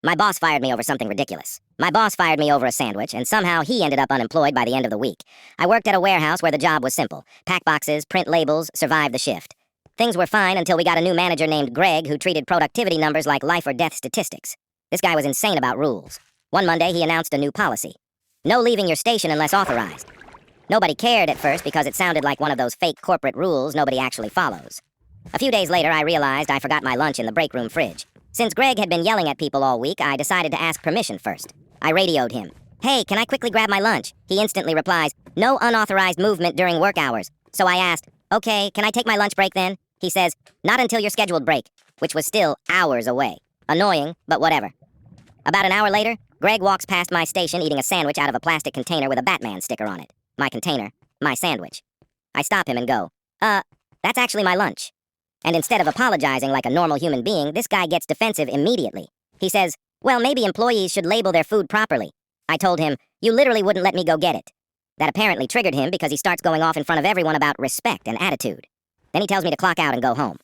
My boss fired me over something ridiculous. My boss fired me over a sandwich, and somehow he ended up unemployed by the end of the week. I worked at a warehouse where the job was simple. Pack boxes, print labels, survive the shift. Things were fine until we got a new manager named Greg who treated productivity numbers like life or death statistics. This guy was insane about rules. One Monday, he announced a new policy. No leaving your station unless authorized. Nobody cared at first because it sounded like one of those fake corporate rules nobody actually follows. A few days later, I realized I forgot my lunch in the break room fridge. Since Greg had been yelling at people all week, I decided to ask permission first. I radioed him. "Hey, can I quickly grab my lunch?" He instantly replies, "No unauthorized movement during work hours." So I asked, "Okay, can I take my lunch break then?" He says, "Not until your scheduled break," which was still hours away. Annoying, but whatever. About an hour later, Greg walks past my station eating a sandwich out of a plastic container with a Batman sticker on it. My container, my sandwich. I stop him and go, that's actually my lunch." And instead of apologizing like a normal human being, this guy gets defensive immediately. He says, "Well, maybe employees should label their food properly." I told him, "You literally wouldn't let me go get it." That apparently triggered him because he starts going off in front of everyone about respect and attitude. Then he tells me to clock out and go home.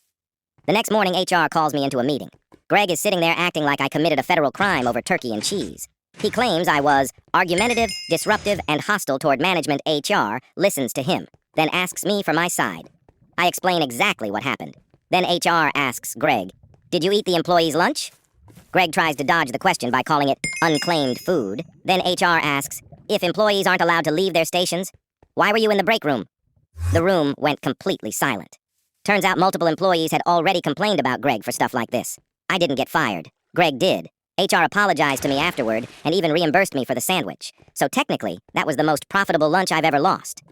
The next morning, HR calls me into a meeting. Greg is sitting there acting like I committed a federal crime over turkey and cheese. He claims I was argumentative, disruptive, and hostile toward management. HR listens to him, then asks me for my side. I explain exactly what happened. Then HR asks Greg, "Did you eat the employee's lunch?" Greg tries to dodge the question by calling it unclaimed food. Then HR asks, "If employees aren't allowed to leave their stations, why were you in the break room?" The room went completely silent. Turns out multiple employees had already complained about Greg for stuff like this. I didn't get fired. Greg did. HR apologized to me afterward and even reimbursed me for the sandwich. So technically, that was the most profitable lunch I've ever lost.